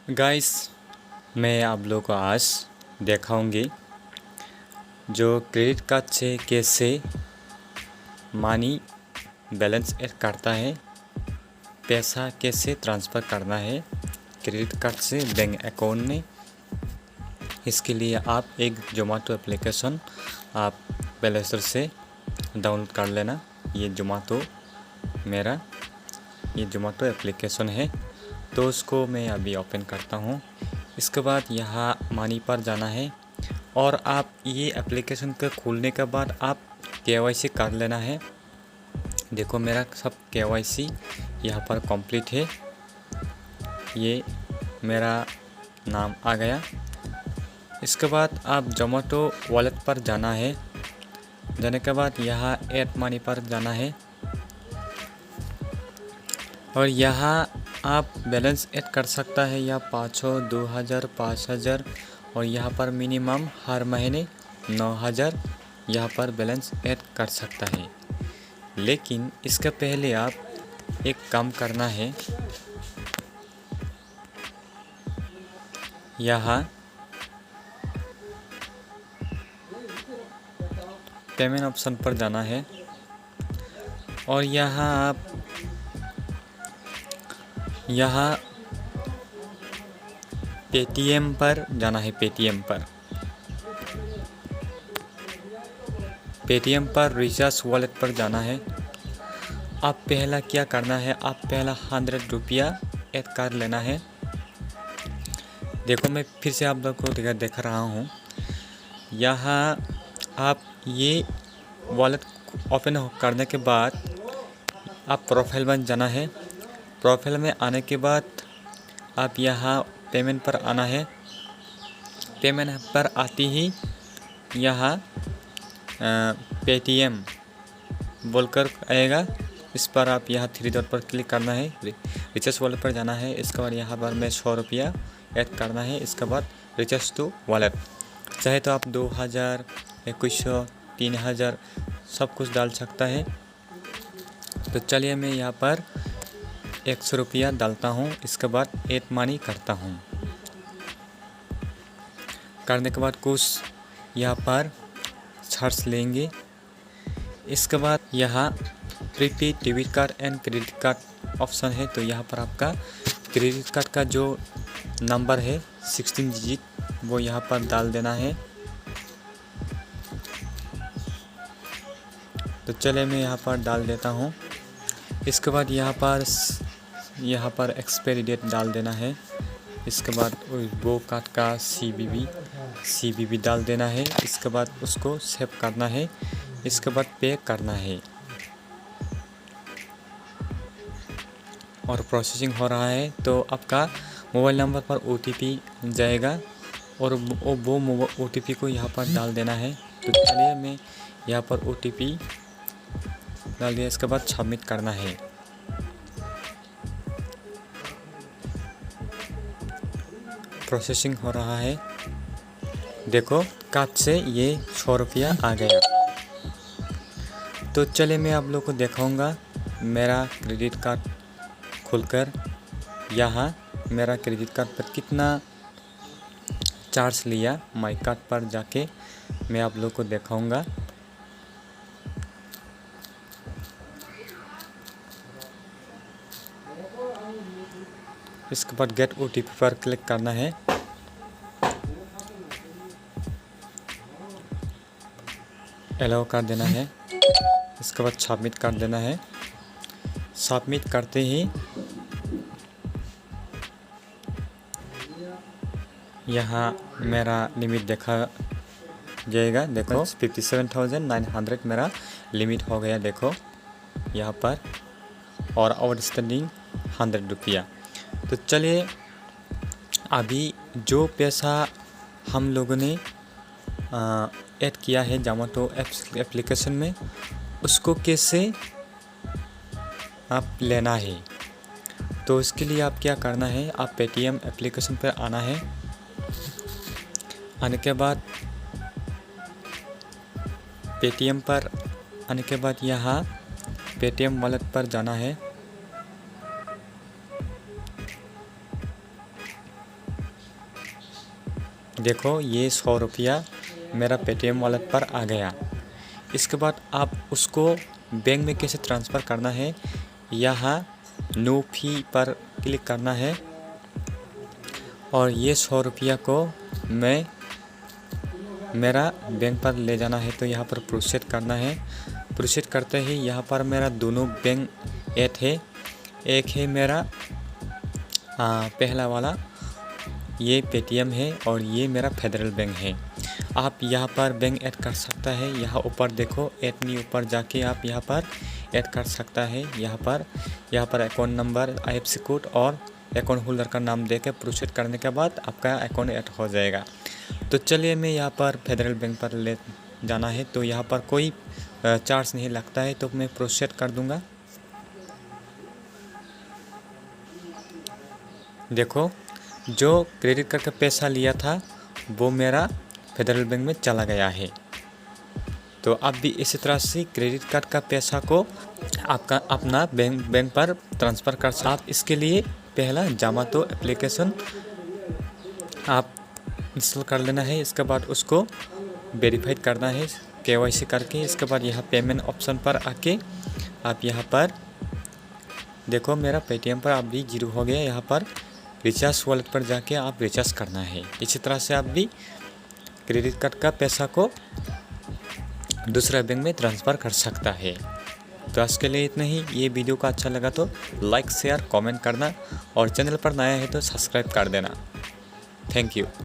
Guys, मैं आप लोगों को आज दिखाऊंगी जो क्रेडिट कार्ड से कैसे मनी बैलेंस ऐड करता है, पैसा कैसे ट्रांसफ़र करना है क्रेडिट कार्ड से बैंक अकाउंट में। इसके लिए आप एक जोमेटो एप्लीकेशन आप प्ले स्टोर से डाउनलोड कर लेना। ये जोमेटो एप्लीकेशन है, तो उसको मैं अभी ओपन करता हूँ। इसके बाद यहाँ मनी पर जाना है और आप ये एप्लीकेशन के खोलने के बाद आप KYC कर लेना है। देखो मेरा सब KYC यहाँ पर कंप्लीट है। ये मेरा नाम आ गया। इसके बाद आप जोमेटो वॉलेट पर जाना है। जाने के बाद यहाँ ऐड मनी पर जाना है और यहाँ आप बैलेंस ऐड कर सकता है या 500, 2000, 5000 और यहाँ पर मिनिमम हर महीने 9000 यहाँ पर बैलेंस ऐड कर सकता है। लेकिन इसके पहले आप एक काम करना है। यहाँ पेमेंट ऑप्शन पर जाना है और यहाँ पेटीएम पर जाना है। पेटीएम पर रिचार्ज वॉलेट पर जाना है। आप पहला क्या करना है, आप पहला 100 रुपया ऐड कर लेना है। देखो मैं फिर से आप लोग को दिखा रहा हूँ। यहाँ आप ये वॉलेट ओपन करने के बाद आप प्रोफाइल में जाना है। प्रोफाइल में आने के बाद आप यहाँ पेमेंट पर आना है। पेमेंट पर आती ही यहाँ पेटीएम बोलकर आएगा। इस पर आप यहाँ 3 डॉट पर क्लिक करना है। रिचार्ज वॉलेट पर जाना है। इसके बाद यहाँ पर मैं 100 रुपया ऐड करना है। इसके बाद रिचार्ज टू वॉलेट, चाहे तो आप 2000, 2100, 3000 सब कुछ डाल सकता है। तो चलिए मैं यहाँ पर 100 रुपया डालता हूँ। इसके बाद ऐड मनी करता हूँ। करने के बाद कुछ यहाँ पर चार्ज लेंगे। इसके बाद यहाँ prepaid debit card and credit card option है। तो यहाँ पर आपका क्रेडिट कार्ड का जो नंबर है 16 डिजिट वो यहाँ पर डाल देना है। तो चलिए मैं यहाँ पर डाल देता हूँ। इसके बाद यहाँ पर एक्सपायरी डेट डाल देना है। इसके बाद वो कार्ड का CVV डाल देना है। इसके बाद उसको सेव करना है। इसके बाद पे करना है और प्रोसेसिंग हो रहा है। तो आपका मोबाइल नंबर पर OTP जाएगा और वो OTP को यहाँ पर डाल देना है। तो चलिए मैं यहाँ पर OTP डाल दिया। इसके बाद सबमिट करना है। प्रोसेसिंग हो रहा है। देखो कार्ड से ये 100 रुपया आ गया। तो चलिए मैं आप लोग को दिखाऊंगा मेरा क्रेडिट कार्ड खुलकर। यहाँ मेरा क्रेडिट कार्ड पर कितना चार्ज लिया, माई कार्ड पर जाके मैं आप लोग को दिखाऊंगा। इसके बाद गेट OTP पर क्लिक करना है। अलाउ कर देना है। इसके बाद सबमिट कर देना है। सबमिट करते ही यहाँ मेरा लिमिट देखा जाएगा। देखो 57,900 मेरा लिमिट हो गया। देखो यहाँ पर और आउटस्टैंडिंग 100 रुपया। तो चलिए अभी जो पैसा हम लोगों ने ऐड किया है जोमेटो एप्लीकेशन में, उसको कैसे आप लेना है। तो इसके लिए आप क्या करना है, आप पेटीएम एप्लीकेशन पर आना है। आने के बाद पेटीएम पर आने के बाद यहाँ पेटीएम वॉलेट पर जाना है। देखो ये 100 रुपया मेरा पेटीएम वॉलेट पर आ गया। इसके बाद आप उसको बैंक में कैसे ट्रांसफ़र करना है, यहाँ नो फी पर क्लिक करना है और ये 100 रुपया को मैं मेरा बैंक पर ले जाना है। तो यहाँ पर प्रोसीड करना है। प्रोसीड करते ही यहाँ पर मेरा दोनों बैंक ऐड है। एक है मेरा पहला वाला ये पेटीएम है और ये मेरा फेडरल बैंक है। आप यहाँ पर बैंक ऐड कर सकता है। यहाँ ऊपर देखो ऐड मी ऊपर जाके आप यहाँ पर ऐड कर सकता है। यहाँ पर अकाउंट नंबर, IFSC कोड और अकाउंट होल्डर का नाम देकर प्रोसीड करने के बाद आपका अकाउंट ऐड हो जाएगा। तो चलिए मैं यहाँ पर फेडरल बैंक पर ले जाना है। तो यहाँ पर कोई चार्ज नहीं लगता है, तो मैं प्रोसीड कर दूँगा। देखो जो क्रेडिट कार्ड का पैसा लिया था वो मेरा फेडरल बैंक में चला गया है। तो आप भी इसी तरह से क्रेडिट कार्ड का पैसा को आपका अपना बैंक पर ट्रांसफ़र कर सकते। आप इसके लिए पहला ज़ोमैटो एप्लीकेशन आप इंस्टॉल कर लेना है। इसके बाद उसको वेरीफाई करना है KYC करके। इसके बाद यहाँ पेमेंट ऑप्शन पर आके आप यहाँ पर देखो मेरा पेटीएम पर आप भी 0 हो गया। यहाँ पर रिचार्ज वॉलेट पर जाके आप रिचार्ज करना है। इसी तरह से आप भी क्रेडिट कार्ड का पैसा को दूसरे बैंक में ट्रांसफ़र कर सकता है। तो आज के लिए इतना ही। ये वीडियो का अच्छा लगा तो लाइक, शेयर, कमेंट करना और चैनल पर नया है तो सब्सक्राइब कर देना। Thank you.